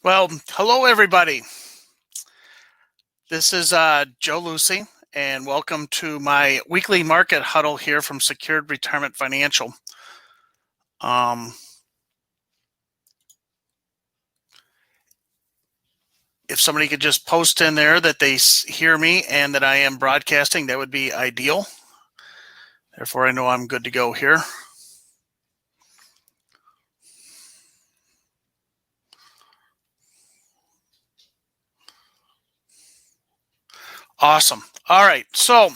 Well, hello everybody. This is Joe Lucey, and welcome to my weekly market huddle here from Secured Retirement Financial. Um, if somebody could just post in there that they hear me and that I am broadcasting, that would be ideal. Therefore, I know I'm good to go here. Awesome. All right. So,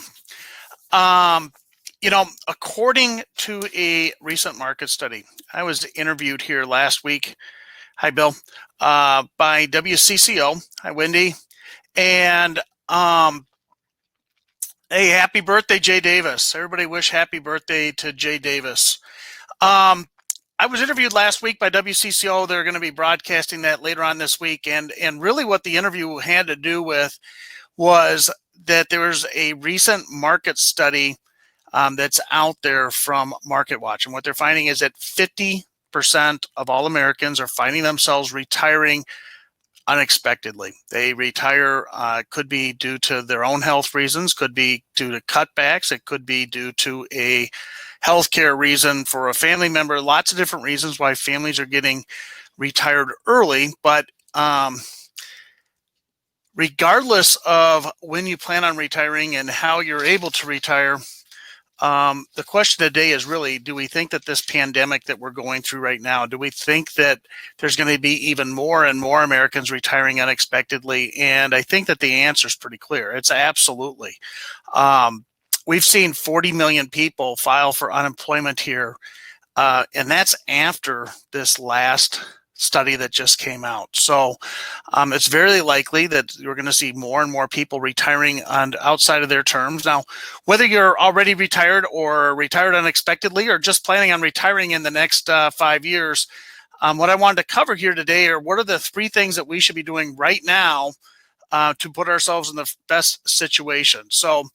according to a recent market study, I was interviewed here last week. Hi, Bill. By WCCO. Hi, Wendy. And hey, happy birthday, Jay Davis. Everybody wish happy birthday to Jay Davis. I was interviewed last week by WCCO. They're going to be broadcasting that later on this week. And really what the interview had to do with was that there was a recent market study that's out there from MarketWatch. And what they're finding is that 50% of all Americans are finding themselves retiring unexpectedly. They retire, could be due to their own health reasons, could be due to cutbacks, it could be due to a healthcare reason for a family member, lots of different reasons why families are getting retired early. But regardless of when you plan on retiring and how you're able to retire, the question today is really, do we think that this pandemic that we're going through right now, do we think that there's going to be even more and more Americans retiring unexpectedly? And I think that the answer is pretty clear. It's absolutely. We've seen 40 million people file for unemployment here, and that's after this last study that just came out. So it's very likely that you're going to see more and more people retiring on outside of their terms. Now, whether you're already retired or retired unexpectedly or just planning on retiring in the next 5 years, what I wanted to cover here today are what are the 3 things that we should be doing right now to put ourselves in the best situation. So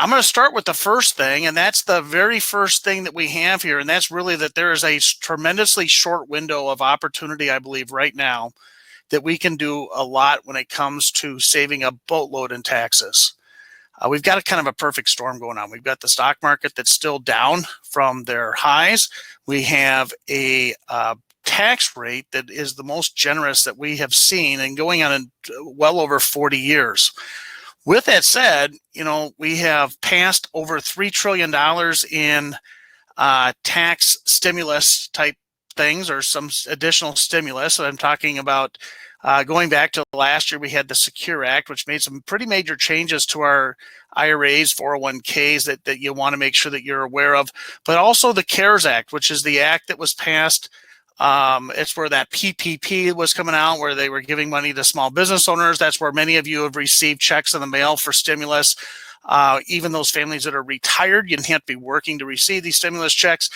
I'm going to start with the first thing, and that's the very first thing that we have here, and that's really that there is a tremendously short window of opportunity, I believe, right now that we can do a lot when it comes to saving a boatload in taxes. We've got a kind of a perfect storm going on. We've got the stock market that's still down from their highs. We have a tax rate that is the most generous that we have seen and going on in well over 40 years. With that said, we have passed over $3 trillion in tax stimulus type things or some additional stimulus. So I'm talking about going back to last year, we had the Secure Act, which made some pretty major changes to our IRAs, 401ks that you want to make sure that you're aware of, but also the CARES Act, which is the act that was passed. It's where that PPP was coming out, where they were giving money to small business owners. That's where many of you have received checks in the mail for stimulus. Even those families that are retired, you didn't have to be working to receive these stimulus checks.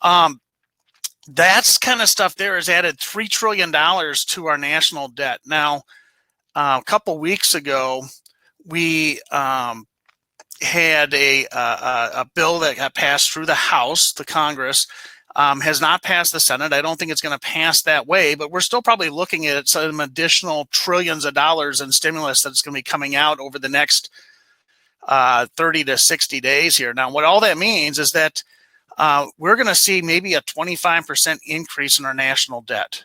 That's kind of stuff there has added $3 trillion to our national debt. Now, a couple weeks ago, we had a bill that got passed through the House, the Congress, has not passed the Senate. I don't think it's going to pass that way, but we're still probably looking at some additional trillions of dollars in stimulus that's going to be coming out over the next 30 to 60 days here. Now, what all that means is that we're going to see maybe a 25% increase in our national debt.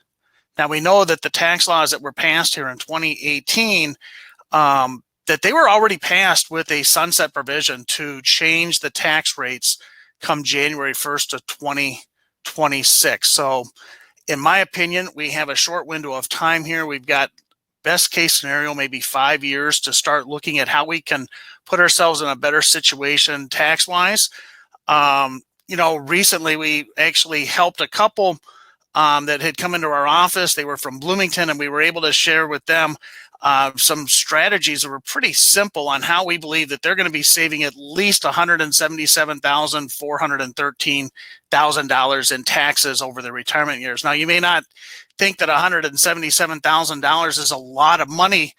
Now, we know that the tax laws that were passed here in 2018, that they were already passed with a sunset provision to change the tax rates come January 1st of 2026. So in my opinion, we have a short window of time here. We've got best case scenario, maybe 5 years to start looking at how we can put ourselves in a better situation tax-wise. Recently we actually helped a couple that had come into our office. They were from Bloomington, and we were able to share with them some strategies that were pretty simple on how we believe that they're going to be saving at least $177,413,000 in taxes over the retirement years. Now, you may not think that $177,000 is a lot of money,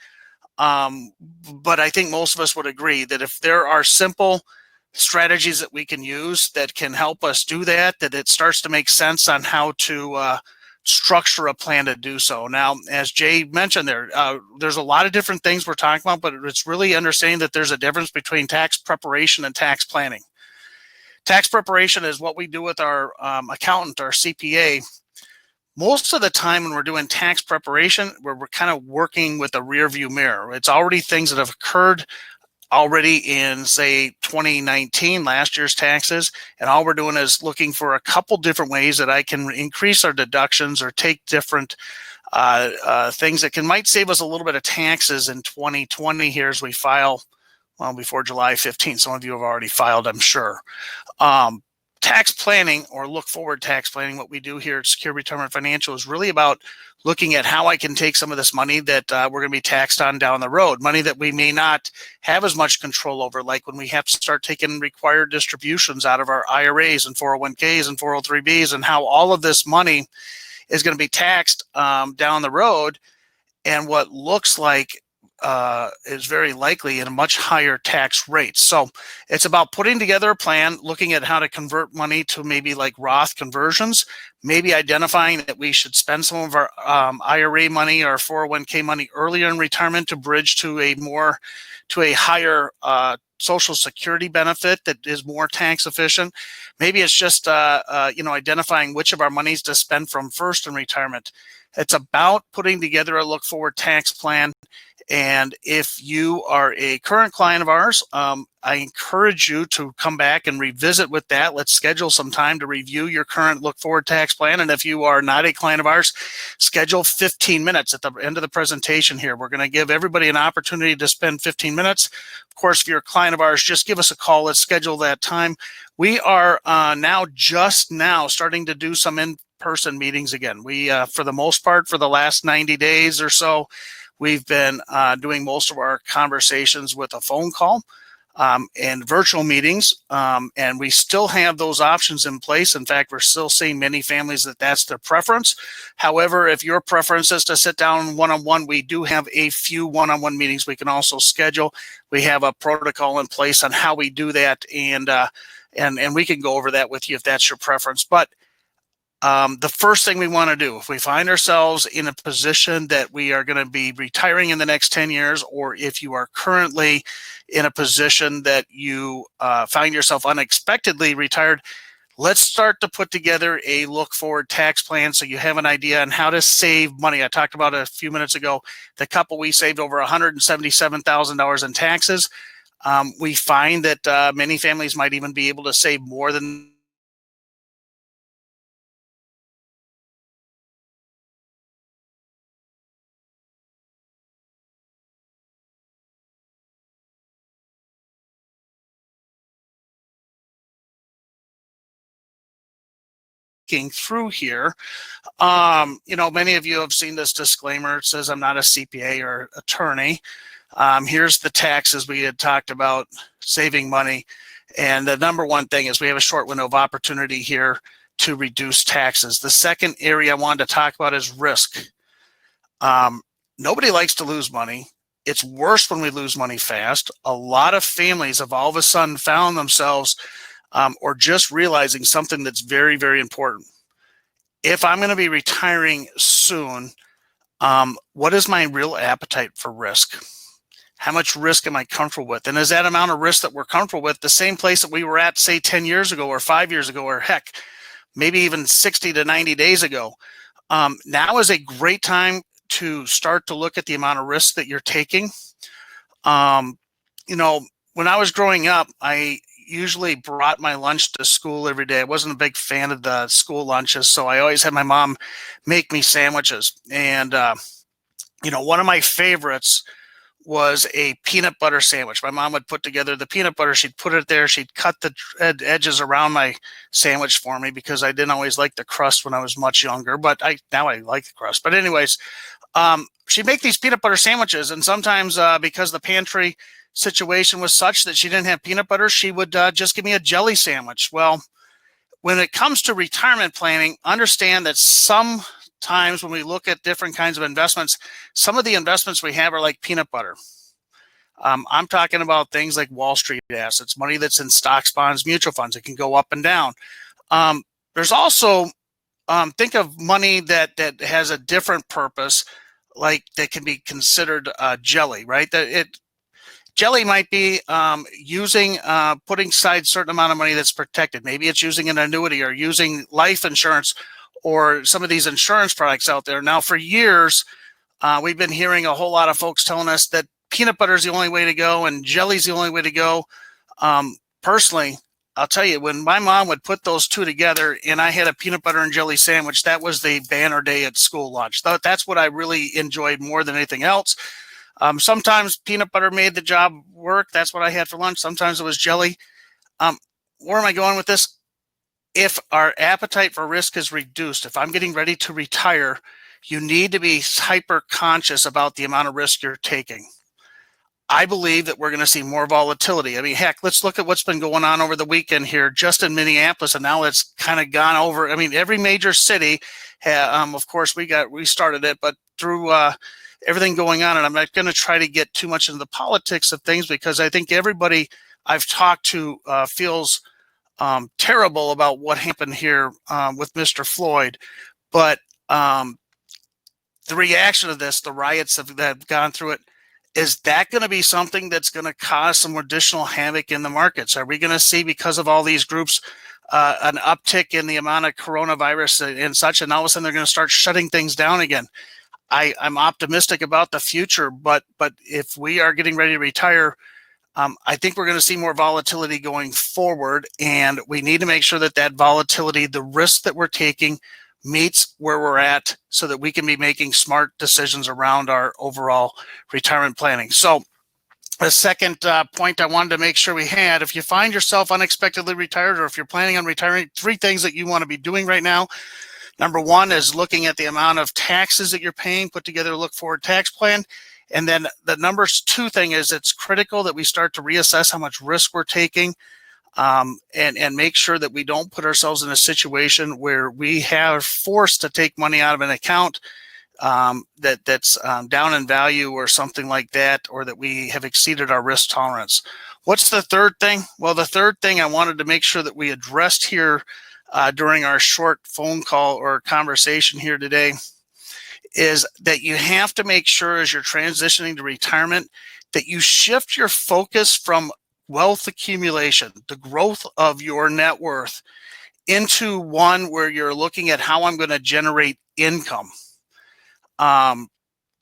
but I think most of us would agree that if there are simple strategies that we can use that can help us do that, that it starts to make sense on how to structure a plan to do so. Now, as Jay mentioned there's a lot of different things we're talking about, but it's really understanding that there's a difference between tax preparation and tax planning. Tax preparation is what we do with our accountant, our CPA. Most of the time when we're doing tax preparation, we're kind of working with a rear view mirror. It's already things that have occurred already in, say, 2019, last year's taxes, and all we're doing is looking for a couple different ways that I can increase our deductions or take different things that might save us a little bit of taxes in 2020 here as we file, well, before July 15th. Some of you have already filed, I'm sure. Tax planning, or look forward tax planning, what we do here at Secure Retirement Financial is really about looking at how I can take some of this money that we're going to be taxed on down the road, money that we may not have as much control over, like when we have to start taking required distributions out of our IRAs and 401ks and 403bs, and how all of this money is going to be taxed down the road, and what looks like is very likely in a much higher tax rate. So it's about putting together a plan, looking at how to convert money to maybe like Roth conversions, maybe identifying that we should spend some of our IRA money or 401k money earlier in retirement to bridge to a higher Social Security benefit that is more tax efficient. Maybe it's just identifying which of our monies to spend from first in retirement. It's about putting together a look forward tax plan. And if you are a current client of ours, I encourage you to come back and revisit with that. Let's schedule some time to review your current look forward tax plan. And if you are not a client of ours, schedule 15 minutes at the end of the presentation here. We're going to give everybody an opportunity to spend 15 minutes. Of course, if you're a client of ours, just give us a call. Let's schedule that time. We are just now starting to do some in-person meetings again. We, for the most part, for the last 90 days or so, we've been doing most of our conversations with a phone call and virtual meetings, and we still have those options in place. In fact, we're still seeing many families that that's their preference. However, if your preference is to sit down one-on-one, we do have a few one-on-one meetings we can also schedule. We have a protocol in place on how we do that, and we can go over that with you if that's your preference. But the first thing we want to do, if we find ourselves in a position that we are going to be retiring in the next 10 years, or if you are currently in a position that you find yourself unexpectedly retired, let's start to put together a look forward tax plan so you have an idea on how to save money. I talked about a few minutes ago, the couple we saved over $177,000 in taxes. We find that many families might even be able to save more than through here. Many of you have seen this disclaimer. It says I'm not a CPA or attorney. Here's the taxes we had talked about, saving money. And the number one thing is we have a short window of opportunity here to reduce taxes. The second area I wanted to talk about is risk. Nobody likes to lose money. It's worse when we lose money fast. A lot of families have all of a sudden found themselves or just realizing something that's very, very important. If I'm going to be retiring soon, what is my real appetite for risk? How much risk am I comfortable with? And is that amount of risk that we're comfortable with the same place that we were at, say, 10 years ago or 5 years ago, or heck, maybe even 60 to 90 days ago? Now is a great time to start to look at the amount of risk that you're taking. When I was growing up, I usually brought my lunch to school every day. I wasn't a big fan of the school lunches, so I always had my mom make me sandwiches. And, one of my favorites was a peanut butter sandwich. My mom would put together the peanut butter. She'd put it there. She'd cut the edges around my sandwich for me because I didn't always like the crust when I was much younger, but now I like the crust. But anyways, she'd make these peanut butter sandwiches, and sometimes because the pantry situation was such that she didn't have peanut butter, she would just give me a jelly sandwich. Well, when it comes to retirement planning, understand that sometimes when we look at different kinds of investments, some of the investments we have are like peanut butter. I'm talking about things like Wall Street assets, money that's in stocks, bonds, mutual funds. It can go up and down. There's also think of money that has a different purpose, like that can be considered jelly, right? Jelly might be putting aside a certain amount of money that's protected. Maybe it's using an annuity or using life insurance or some of these insurance products out there. Now, for years, we've been hearing a whole lot of folks telling us that peanut butter is the only way to go and jelly's the only way to go. Personally, I'll tell you, when my mom would put those two together and I had a peanut butter and jelly sandwich, that was the banner day at school lunch. That's what I really enjoyed more than anything else. Sometimes peanut butter made the job work. That's what I had for lunch. Sometimes it was jelly. Where am I going with this? If our appetite for risk is reduced, if I'm getting ready to retire, you need to be hyper conscious about the amount of risk you're taking. I believe that we're going to see more volatility. I mean, heck, let's look at what's been going on over the weekend here, just in Minneapolis, and now it's kind of gone over. I mean, every major city, of course, we started it, but through everything going on, and I'm not going to try to get too much into the politics of things because I think everybody I've talked to feels terrible about what happened here with Mr. Floyd, but the reaction of this, the riots that have gone through it, is that going to be something that's going to cause some additional havoc in the markets? Are we going to see, because of all these groups, an uptick in the amount of coronavirus and such, and all of a sudden they're going to start shutting things down again? I'm optimistic about the future, but if we are getting ready to retire, I think we're going to see more volatility going forward, and we need to make sure that volatility, the risk that we're taking, meets where we're at so that we can be making smart decisions around our overall retirement planning. So the second point I wanted to make sure we had, if you find yourself unexpectedly retired or if you're planning on retiring, 3 things that you want to be doing right now. Number 1 is looking at the amount of taxes that you're paying, put together a look-forward tax plan. And then the number 2 thing is it's critical that we start to reassess how much risk we're taking. And make sure that we don't put ourselves in a situation where we have forced to take money out of an account that's down in value or something like that, or that we have exceeded our risk tolerance. What's the third thing? Well, the third thing I wanted to make sure that we addressed here during our short phone call or conversation here today is that you have to make sure, as you're transitioning to retirement, that you shift your focus from wealth accumulation, the growth of your net worth, into one where you're looking at how I'm going to generate income.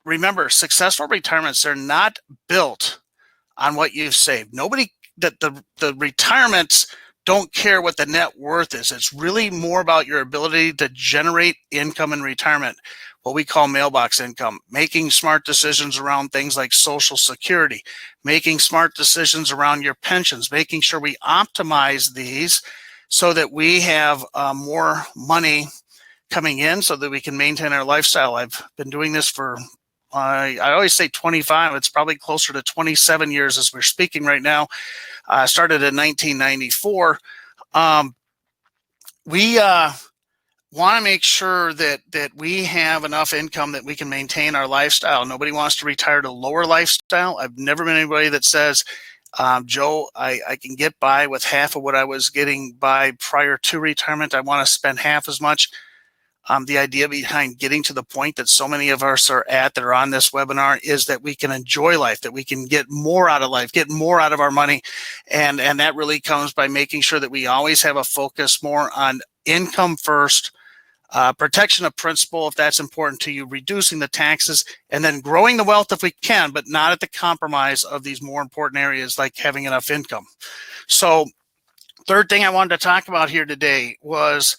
Remember, successful retirements are not built on what you've saved. Nobody, that the retirements don't care what the net worth is. It's really more about your ability to generate income in retirement, what we call mailbox income, making smart decisions around things like Social Security, making smart decisions around your pensions, making sure we optimize these so that we have more money coming in so that we can maintain our lifestyle. I've been doing this for, I always say 25, it's probably closer to 27 years as we're speaking right now. Started in 1994. We want to make sure that we have enough income that we can maintain our lifestyle. Nobody wants to retire to lower lifestyle. I've never met anybody that says, Joe, I can get by with half of what I was getting by prior to retirement. I want to spend half as much. The idea behind getting to the point that so many of us are at that are on this webinar is that we can enjoy life, that we can get more out of life, get more out of our money. And that really comes by making sure that we always have a focus more on income first, protection of principal if that's important to you, reducing the taxes, and then growing the wealth if we can, but not at the compromise of these more important areas like having enough income. So third thing I wanted to talk about here today was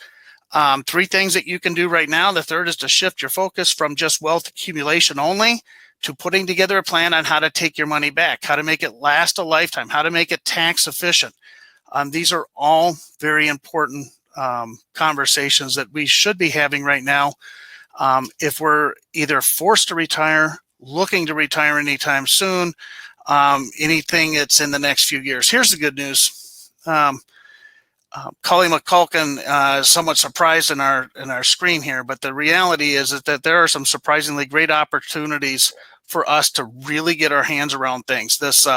3 things that you can do right now. The third is to shift your focus from just wealth accumulation only to putting together a plan on how to take your money back, how to make it last a lifetime, how to make it tax efficient. These are all very important conversations that we should be having right now if we're either forced to retire, looking to retire anytime soon, anything that's in the next few years. Here's the good news. Cully McCulkin is somewhat surprised in our screen here, but the reality is that there are some surprisingly great opportunities for us to really get our hands around things. This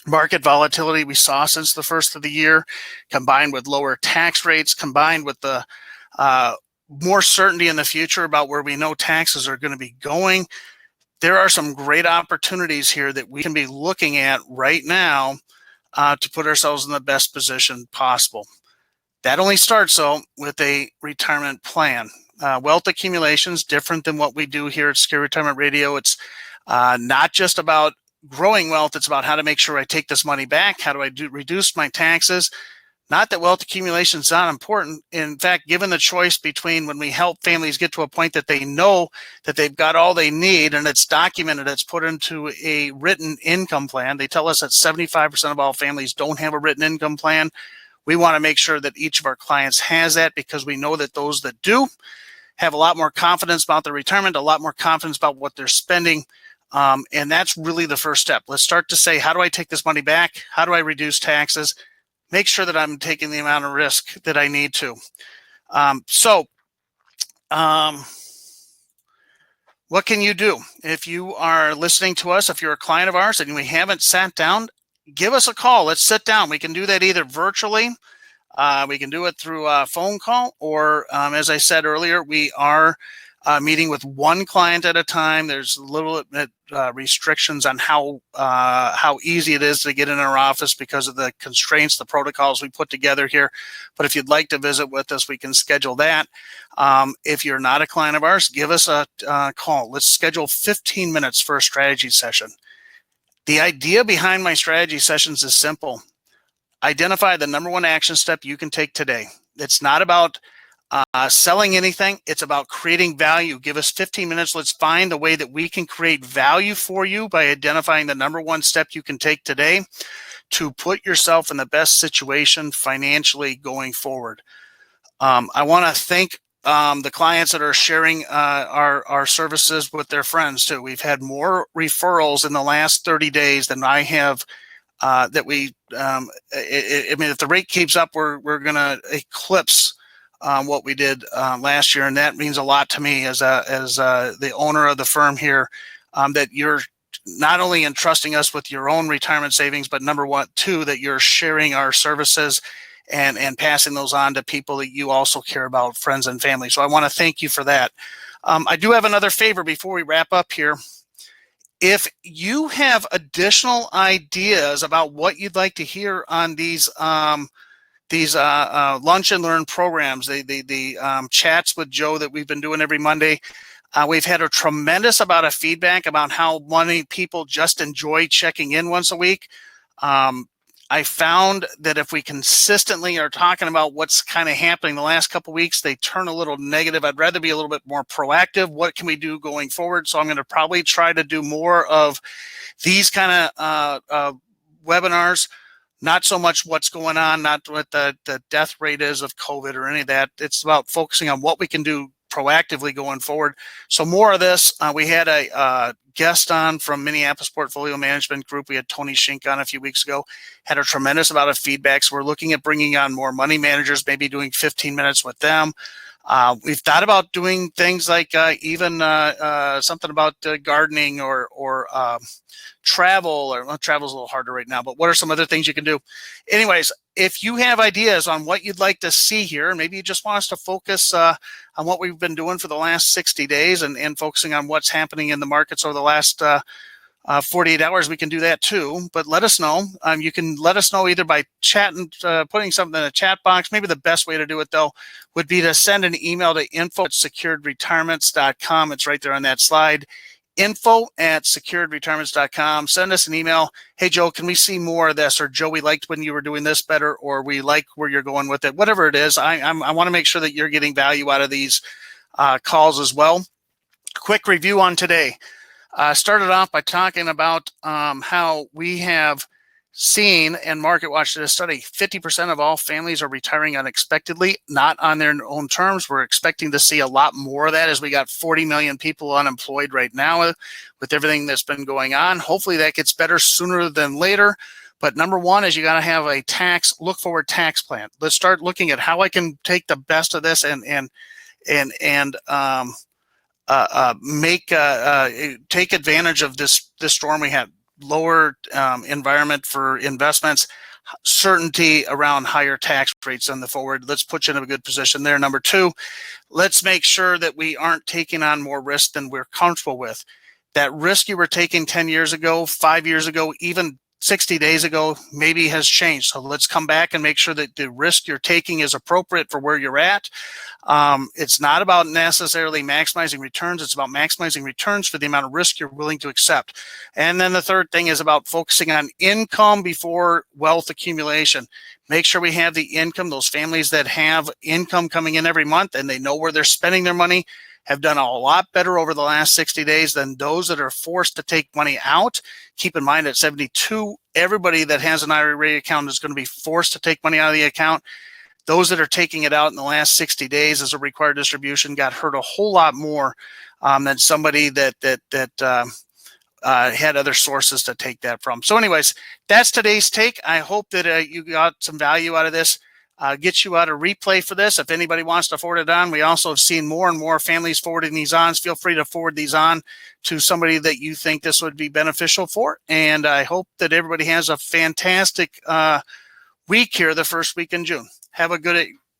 market volatility we saw since the first of the year, combined with lower tax rates, combined with the more certainty in the future about where we know taxes are going to be going, there are some great opportunities here that we can be looking at right now to put ourselves in the best position possible. That only starts, though, with a retirement plan. Wealth accumulation is different than what we do here at Secure Retirement Radio. It's not just about growing wealth. It's about how to make sure I take this money back. How do I reduce my taxes? Not that wealth accumulation is not important. In fact, given the choice between when we help families get to a point that they know that they've got all they need and it's documented, it's put into a written income plan. They tell us that 75% of all families don't have a written income plan. We want to make sure that each of our clients has that, because we know that those that do have a lot more confidence about their retirement, a lot more confidence about what they're spending. And that's really the first step. Let's start to say, how do I take this money back? How do I reduce taxes? Make sure that I'm taking the amount of risk that I need to. What can you do? If you are listening to us, if you're a client of ours and we haven't sat down, give us a call. Let's sit down. We can do that either virtually. We can do it through a phone call, or as I said earlier, we are meeting with one client at a time. There's a little bit restrictions on how easy it is to get in our office because of the constraints, the protocols we put together here. But if you'd like to visit with us, we can schedule that. If you're not a client of ours, give us a call. Let's schedule 15 minutes for a strategy session. The idea behind my strategy sessions is simple. Identify the number one action step you can take today. It's not about selling anything. It's about creating value. Give us 15 minutes. Let's find the way that we can create value for you by identifying the number one step you can take today to put yourself in the best situation financially going forward. I want to thank the clients that are sharing our services with their friends too. We've had more referrals in the last 30 days than I have I mean, if the rate keeps up, we're going to eclipse what we did last year, and that means a lot to me as the owner of the firm here. That you're not only entrusting us with your own retirement savings, but number one, two, that you're sharing our services and passing those on to people that you also care about, friends and family. So I want to thank you for that. I do have another favor before we wrap up here. If you have additional ideas about what you'd like to hear on these lunch and learn programs, the chats with Joe that we've been doing every Monday, we've had a tremendous amount of feedback about how many people just enjoy checking in once a week. I found that if we consistently are talking about what's kind of happening the last couple of weeks, they turn a little negative. I'd rather be a little bit more proactive. What can we do going forward? So I'm going to probably try to do more of these kind of webinars, not so much what's going on, not what the death rate is of COVID or any of that. It's about focusing on what we can do proactively going forward. So more of this. We had a guest on from Minneapolis Portfolio Management Group. We had Tony Schink on a few weeks ago, had a tremendous amount of feedback. So we're looking at bringing on more money managers, maybe doing 15 minutes with them. We've thought about doing things like even something about gardening or travel, or well, travel's a little harder right now, but what are some other things you can do? Anyways, if you have ideas on what you'd like to see here, and maybe you just want us to focus on what we've been doing for the last 60 days and focusing on what's happening in the markets over the last 48 hours, we can do that too. But let us know. You can let us know either by chatting, putting something in a chat box. Maybe the best way to do it, though, would be to send an email to info@securedretirements.com. It's right there on that slide. info@securedretirements.com. Send us an email. Hey, Joe, can we see more of this? Or Joe, we liked when you were doing this better, or we like where you're going with it. Whatever it is, I want to make sure that you're getting value out of these calls as well. Quick review on today. Started off by talking about how we have seen, and MarketWatch did a study, 50% of all families are retiring unexpectedly, not on their own terms. We're expecting to see a lot more of that as we got 40 million people unemployed right now with everything that's been going on. Hopefully that gets better sooner than later. But number one is you got to have a look forward tax plan. Let's start looking at how I can take the best of this and take advantage of this storm we had. lower environment for investments, certainty around higher tax rates on the forward. Let's put you in a good position there. Number two, let's make sure that we aren't taking on more risk than we're comfortable with. That risk you were taking 10 years ago, 5 years ago, even 60 days ago, maybe has changed. So let's come back and make sure that the risk you're taking is appropriate for where you're at. It's not about necessarily maximizing returns. It's about maximizing returns for the amount of risk you're willing to accept. And then the third thing is about focusing on income before wealth accumulation. Make sure we have the income. Those families that have income coming in every month and they know where they're spending their money have done a lot better over the last 60 days than those that are forced to take money out. Keep in mind at 72, everybody that has an IRA account is going to be forced to take money out of the account. Those that are taking it out in the last 60 days as a required distribution got hurt a whole lot more than somebody that had other sources to take that from. So anyways, that's today's take. I hope that you got some value out of this. Get you out a replay for this. If anybody wants to forward it on, we also have seen more and more families forwarding these on. Feel free to forward these on to somebody that you think this would be beneficial for. And I hope that everybody has a fantastic week here, the first week in June. Have a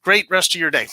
great rest of your day.